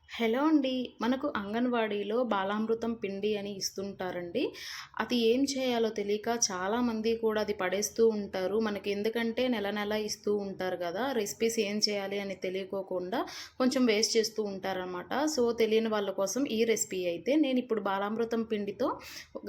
Hello అండి. మనకు అంగన్వాడీలో బాలామృతం పిండి అని ఇస్తుంటారండి. అది ఏం చేయాలో తెలియక చాలామంది కూడా అది పడేస్తూ ఉంటారు. మనకి ఎందుకంటే నెల నెల ఇస్తూ ఉంటారు గదా! రెసిపీస్ ఏం చేయాలి అని తెలియకోకుండా కొంచెం వేస్ట్ చేస్తూ ఉంటారనమాట. సో, తెలియని వాళ్ళ కోసం ఈ రెసిపీ అయితే నేనిప్పుడు బాలామృతం పిండితో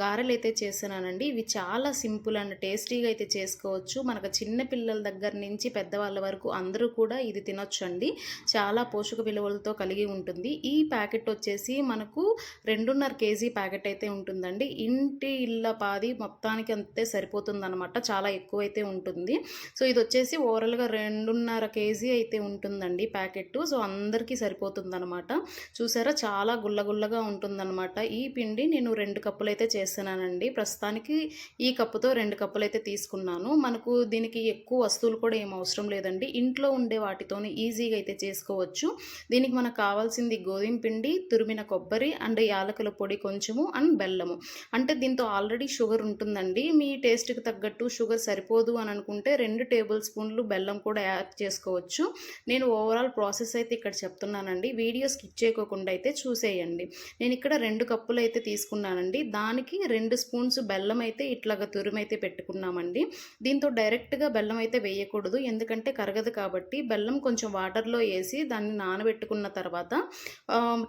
గారెలైతే చేస్తున్నానండి. ఇవి చాలా సింపుల్ అండ్ టేస్టీగా అయితే చేసుకోవచ్చు. మనకు చిన్న పిల్లల దగ్గర నుంచి పెద్దవాళ్ళ వరకు అందరూ కూడా ఇది తినొచ్చండి. చాలా పోషక విలువలతో కలిగి ఉంటుంది. ఈ ప్యాకెట్ వచ్చేసి మనకు 2.5 కేజీ ప్యాకెట్ అయితే ఉంటుందండి. ఇంటి ఇళ్ళపాది మొత్తానికి అంతే సరిపోతుందనమాట. చాలా ఎక్కువైతే ఉంటుంది. సో, ఇది వచ్చేసి ఓవరాల్‌గా 2.5 కేజీ అయితే ఉంటుందండి ప్యాకెట్టు. సో, అందరికీ సరిపోతుందనమాట. చూసారా చాలా గుల్లగుల్లగా ఉంటుందనమాట. ఈ పిండి నేను 2 కప్పులైతే చేస్తున్నానండి. ప్రస్తుతానికి ఈ కప్పుతో 2 కప్పులైతే తీసుకున్నాను. మనకు దీనికి ఎక్కువ వస్తువులు కూడా ఏం అవసరం లేదండి. ఇంట్లో ఉండే వాటితోనే ఈజీగా అయితే చేసుకోవచ్చు. దీనికి మనకు కావాల్సింది గోధుమ పిండి, తురిమిన కొబ్బరి అండ్ యాలకుల పొడి కొంచెము అండ్ బెల్లము. అంటే దీంతో ఆల్రెడీ షుగర్ ఉంటుందండి. మీ టేస్ట్‌కి తగ్గట్టు షుగర్ సరిపోదు అని అనుకుంటే 2 టేబుల్ స్పూన్లు బెల్లం కూడా యాడ్ చేసుకోవచ్చు. నేను ఓవరాల్ ప్రాసెస్ అయితే ఇక్కడ చెప్తున్నానండి. వీడియో స్కిప్ చేయకోకుండా అయితే చూసేయండి. నేను ఇక్కడ 2 కప్పులు అయితే తీసుకున్నానండి. దానికి 2 స్పూన్స్ బెల్లం అయితే ఇట్లాగా తురిమైతే పెట్టుకున్నామండి. దీంతో డైరెక్ట్‌గా బెల్లం అయితే వేయకూడదు. ఎందుకంటే కరగదు కాబట్టి బెల్లం కొంచెం వాటర్‌లో ఏసి దాన్ని నానబెట్టుకున్న తర్వాత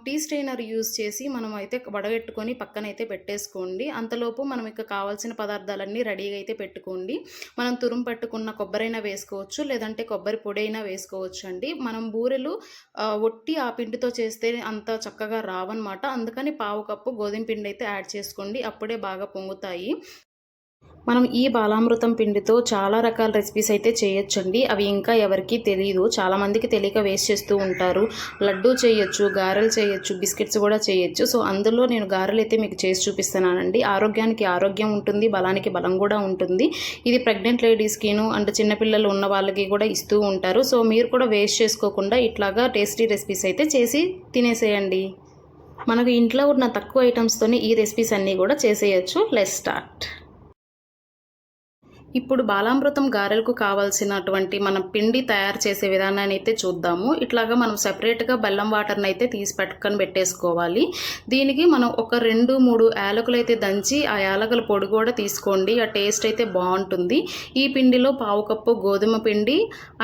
టీ స్ట్రెయినర్ యూజ్ చేసి మనం అయితే వడగట్టుకొని పక్కనైతే పెట్టేసుకోండి. అంతలోపు మనం ఇక కావాల్సిన పదార్థాలన్నీ రెడీగా అయితే పెట్టుకోండి. మనం తురుము పట్టుకున్న కొబ్బరైనా వేసుకోవచ్చు, లేదంటే కొబ్బరి పొడి అయినా వేసుకోవచ్చు అండి. మనం బూరెలు ఒట్టి ఆ పిండితో చేస్తే అంత చక్కగా రావన్నమాట. అందుకని పావు కప్పు గోధుమ పిండి అయితే యాడ్ చేసుకోండి. అప్పుడే బాగా పొంగుతాయి. మనం ఈ బాలామృతం పిండితో చాలా రకాల రెసిపీస్ అయితే చేయొచ్చండి. అవి ఇంకా ఎవరికీ తెలీదు. చాలామందికి తెలియక వేస్ట్ చేస్తూ ఉంటారు. లడ్డూ చేయొచ్చు, గారెలు చేయొచ్చు, బిస్కెట్స్ కూడా చేయొచ్చు. సో, అందులో నేను గారెలు అయితే మీకు చేసి చూపిస్తున్నానండి. ఆరోగ్యానికి ఆరోగ్యం ఉంటుంది, బలానికి బలం కూడా ఉంటుంది. ఇది ప్రెగ్నెంట్ లేడీస్కిను అండ్ చిన్నపిల్లలు ఉన్న వాళ్ళకి కూడా ఇస్తూ ఉంటారు. సో, మీరు కూడా వేస్ట్ చేసుకోకుండా ఇట్లాగా టేస్టీ రెసిపీస్ అయితే చేసి తినేసేయండి. మనకు ఇంట్లో ఉన్న తక్కువ ఐటమ్స్తోనే ఈ రెసిపీస్ అన్నీ కూడా చేసేయచ్చు. Let's start. ఇప్పుడు బాలామృతం గారెలకు కావాల్సినటువంటి మనం పిండి తయారు చేసే విధానాన్ని అయితే చూద్దాము. ఇట్లాగా మనం సెపరేట్‌గా బెల్లం వాటర్‌ని అయితే తీసి పక్కన పెట్టేసుకోవాలి. దీనికి మనం ఒక 2, 3 యాలకులైతే దంచి ఆ యాలకుల పొడి కూడా తీసుకోండి. ఆ టేస్ట్ అయితే బాగుంటుంది. ఈ పిండిలో పావు కప్పు గోధుమ పిండి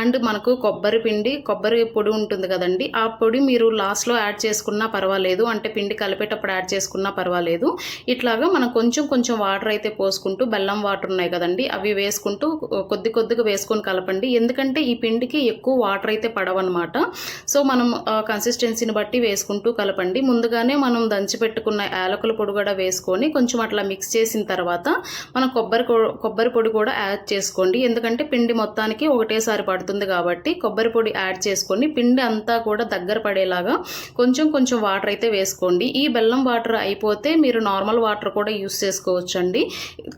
అండ్ మనకు కొబ్బరి పిండి, కొబ్బరి పొడి ఉంటుంది కదండి. ఆ పొడి మీరు లాస్ట్‌లో యాడ్ చేసుకున్నా పర్వాలేదు. అంటే పిండి కలిపేటప్పుడు యాడ్ చేసుకున్నా పర్వాలేదు. ఇట్లాగా మనం కొంచెం కొంచెం వాటర్ అయితే పోసుకుంటూ బెల్లం వాటర్ ఉన్నాయి కదండి. అవి వేసుకుంటూ కొద్ది కొద్దిగా వేసుకొని కలపండి. ఎందుకంటే ఈ పిండికి ఎక్కువ వాటర్ అయితే పడవన్నమాట. సో, మనం కన్సిస్టెన్సీని బట్టి వేసుకుంటూ కలపండి. ముందుగానే మనం దంచి పెట్టుకున్న యాలకుల పొడి కూడా వేసుకొని కొంచెం అట్లా మిక్స్ చేసిన తర్వాత మనం కొబ్బరి పొడి కూడా యాడ్ చేసుకోండి. ఎందుకంటే పిండి మొత్తానికి ఒకటేసారి పడుతుంది కాబట్టి కొబ్బరి పొడి యాడ్ చేసుకొని పిండి అంతా కూడా దగ్గర పడేలాగా కొంచెం కొంచెం వాటర్ అయితే వేసుకోండి. ఈ బెల్లం వాటర్ అయిపోతే మీరు నార్మల్ వాటర్ కూడా యూస్ చేసుకోవచ్చండి.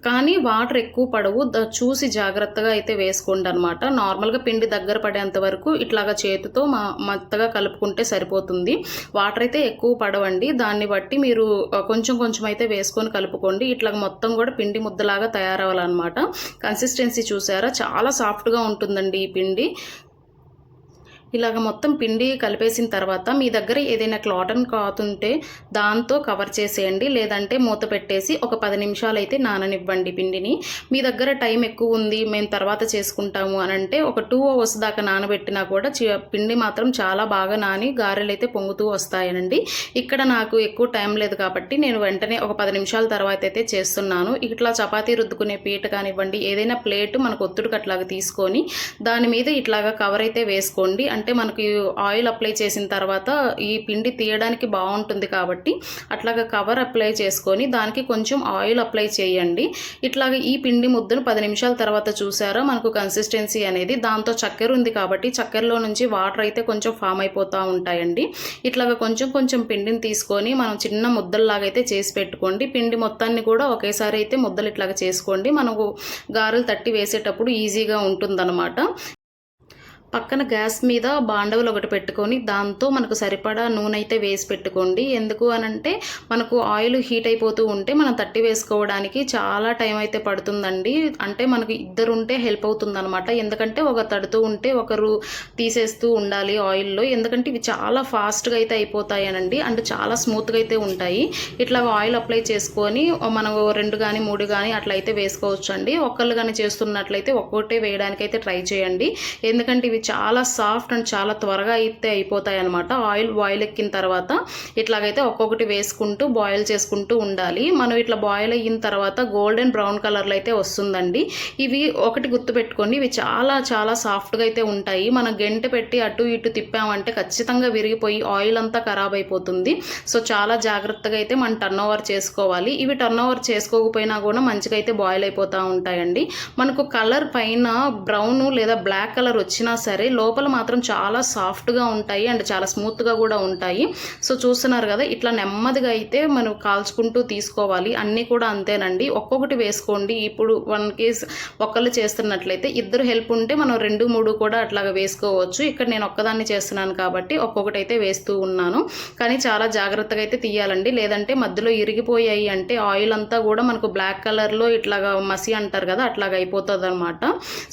కానీ వాటర్ ఎక్కువ పడవు. చూసి జాగ్రత్తగా అయితే వేసుకోండి అనమాట. నార్మల్గా పిండి దగ్గర పడేంత వరకు ఇట్లాగా చేతితో మెత్తగా కలుపుకుంటే సరిపోతుంది. వాటర్ అయితే ఎక్కువ పడవండి. దాన్ని బట్టి మీరు కొంచెం కొంచెం అయితే వేసుకొని కలుపుకోండి. ఇట్లా మొత్తం కూడా పిండి ముద్దలాగా తయారవ్వాలన్నమాట. కన్సిస్టెన్సీ చూసారా చాలా సాఫ్ట్గా ఉంటుందండి ఈ పిండి. ఇలాగ మొత్తం పిండి కలిపేసిన తర్వాత మీ దగ్గర ఏదైనా కాటన్ క్లాత్ ఉంటే దాంతో కవర్ చేసేయండి. లేదంటే మూత పెట్టేసి ఒక 10 నిమిషాలు అయితే నాననివ్వండి పిండిని. మీ దగ్గర టైం ఎక్కువ ఉంది, మేము తర్వాత చేసుకుంటాము అని అంటే ఒక 2 అవర్స్ దాకా నానబెట్టినా కూడా పిండి మాత్రం చాలా బాగా నాని గారెలు అయితే పొంగుతూ వస్తాయనండి. ఇక్కడ నాకు ఎక్కువ టైం లేదు కాబట్టి నేను వెంటనే ఒక 10 నిమిషాల తర్వాత అయితే చేస్తున్నాను. ఇట్లా చపాతీ రుద్దుకునే పీట కానివ్వండి, ఏదైనా ప్లేట్ మనకు ఒత్తుడికి అట్లాగా తీసుకొని దాని మీద ఇట్లాగా కవర్ అయితే వేసుకోండి. అంటే మనకి ఆయిల్ అప్లై చేసిన తర్వాత ఈ పిండి తీయడానికి బాగుంటుంది కాబట్టి అట్లాగా కవర్ అప్లై చేసుకొని దానికి కొంచెం ఆయిల్ అప్లై చేయండి. ఇట్లాగా ఈ పిండి ముద్దను 10 నిమిషాల తర్వాత చూసారా మనకు కన్సిస్టెన్సీ అనేది. దాంతో చక్కెర ఉంది కాబట్టి చక్కెరలో నుంచి వాటర్ అయితే కొంచెం ఫామ్ అయిపోతూ ఉంటాయండి. ఇట్లాగా కొంచెం కొంచెం పిండిని తీసుకొని మనం చిన్న ముద్దల్లాగా అయితే చేసి పెట్టుకోండి. పిండి మొత్తాన్ని కూడా ఒకేసారి అయితే ముద్దలు ఇట్లాగా చేసుకోండి. మనకు గారెలు తట్టి వేసేటప్పుడు ఈజీగా ఉంటుందన్నమాట. పక్కన గ్యాస్ మీద బాండవులు ఒకటి పెట్టుకొని దాంతో మనకు సరిపడా నూనె అయితే వేసి పెట్టుకోండి. ఎందుకు అనంటే మనకు ఆయిల్ హీట్ అయిపోతూ ఉంటే మనం తట్టి వేసుకోవడానికి చాలా టైం అయితే పడుతుందండి. అంటే మనకు ఇద్దరు ఉంటే హెల్ప్ అవుతుందన్నమాట. ఎందుకంటే ఒక తడుతూ ఉంటే ఒకరు తీసేస్తూ ఉండాలి ఆయిల్లో. ఎందుకంటే ఇవి చాలా ఫాస్ట్గా అయితే అయిపోతాయనండి. అంటే చాలా స్మూత్గా అయితే ఉంటాయి. ఇట్లా ఆయిల్ అప్లై చేసుకొని మనం 2 కానీ 3 కానీ అట్లా అయితే వేసుకోవచ్చు అండి. ఒక్కళ్ళు కానీ చేస్తున్నట్లయితే ఒక్కొక్కటే వేయడానికి అయితే ట్రై చేయండి. ఎందుకంటే ఇవి చాలా సాఫ్ట్ అండ్ చాలా త్వరగా అయితే అయిపోతాయి అనమాట. ఆయిల్ బాయిల్ ఎక్కిన తర్వాత ఇట్లాగైతే ఒక్కొక్కటి వేసుకుంటూ బాయిల్ చేసుకుంటూ ఉండాలి. మనం ఇట్లా బాయిల్ అయిన తర్వాత గోల్డెన్ బ్రౌన్ కలర్లో అయితే వస్తుందండి. ఇవి ఒకటి గుర్తుపెట్టుకోండి, ఇవి చాలా చాలా సాఫ్ట్గా అయితే ఉంటాయి. మనం గెంట పెట్టి అటు ఇటు తిప్పామంటే ఖచ్చితంగా విరిగిపోయి ఆయిల్ అంతా ఖరాబ్ అయిపోతుంది. సో చాలా జాగ్రత్తగా అయితే మనం టర్న్ ఓవర్ చేసుకోవాలి. ఇవి టర్న్ ఓవర్ చేసుకోకపోయినా కూడా మంచిగా అయితే బాయిల్ అయిపోతూ ఉంటాయండి. మనకు కలర్ పైన బ్రౌన్ లేదా బ్లాక్ కలర్ వచ్చినా సరే లోపల మాత్రం చాలా సాఫ్ట్గా ఉంటాయి అండ్ చాలా స్మూత్గా కూడా ఉంటాయి. సో చూస్తున్నారు కదా, ఇట్లా నెమ్మదిగా అయితే మనం కాల్చుకుంటూ తీసుకోవాలి. అన్నీ కూడా అంతేనండి, ఒక్కొక్కటి వేసుకోండి. ఇప్పుడు 1 కేస్ ఒక్కళ్ళు చేస్తున్నట్లయితే ఇద్దరు హెల్ప్ ఉంటే మనం 2, 3 కూడా అట్లాగా వేసుకోవచ్చు. ఇక్కడ నేను ఒక్కదాన్ని చేస్తున్నాను కాబట్టి ఒక్కొక్కటి అయితే వేస్తూ ఉన్నాను. కానీ చాలా జాగ్రత్తగా అయితే తీయాలండి, లేదంటే మధ్యలో ఇరిగిపోయాయి అంటే ఆయిల్ అంతా కూడా మనకు బ్లాక్ కలర్లో ఇట్లాగా మసి అంటారు కదా, అట్లాగా అయిపోతుంది అనమాట.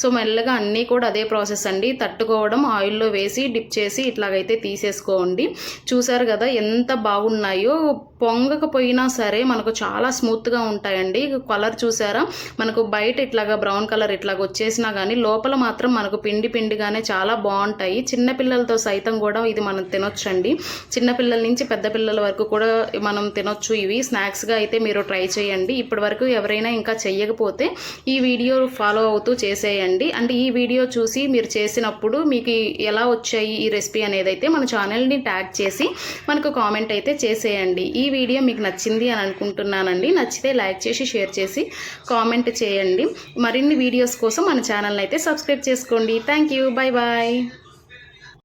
సో మెల్లగా అన్నీ కూడా అదే ప్రాసెస్ అండి. తట్టుకోవడం, ఆయిల్లో వేసి డిప్ చేసి ఇట్లాగైతే తీసేసుకోండి. చూసారు కదా ఎంత బాగున్నాయో. పొంగకపోయినా సరే మనకు చాలా స్మూత్గా ఉంటాయండి. కలర్ చూసారా, మనకు బయట ఇట్లాగా బ్రౌన్ కలర్ ఇట్లాగ వచ్చేసినా కానీ లోపల మాత్రం మనకు పిండి పిండిగానే చాలా బాగుంటాయి. చిన్నపిల్లలతో సైతం కూడా ఇది మనం తినొచ్చండి. చిన్నపిల్లల నుంచి పెద్ద పిల్లల వరకు కూడా మనం తినొచ్చు. ఇవి స్నాక్స్గా అయితే మీరు ట్రై చేయండి. ఇప్పటి వరకు ఎవరైనా ఇంకా చెయ్యకపోతే ఈ వీడియో ఫాలో అవుతూ చేసేయండి. అంటే ఈ వీడియో చూసి మీరు చేసినప్పుడు మీకు ఎలా వచ్చాయి ఈ రెసిపీ అనేది అయితే మన ఛానల్ని ట్యాగ్ చేసి మనకు కామెంట్ అయితే చేసేయండి. ఈ వీడియో మీకు నచ్చింది అని అనుకుంటున్నానండి. నచ్చితే లైక్ చేసి షేర్ చేసి కామెంట్ చేయండి. మరిన్ని వీడియోస్ కోసం మన ఛానల్ని అయితే సబ్స్క్రైబ్ చేసుకోండి. Thank you. Bye bye.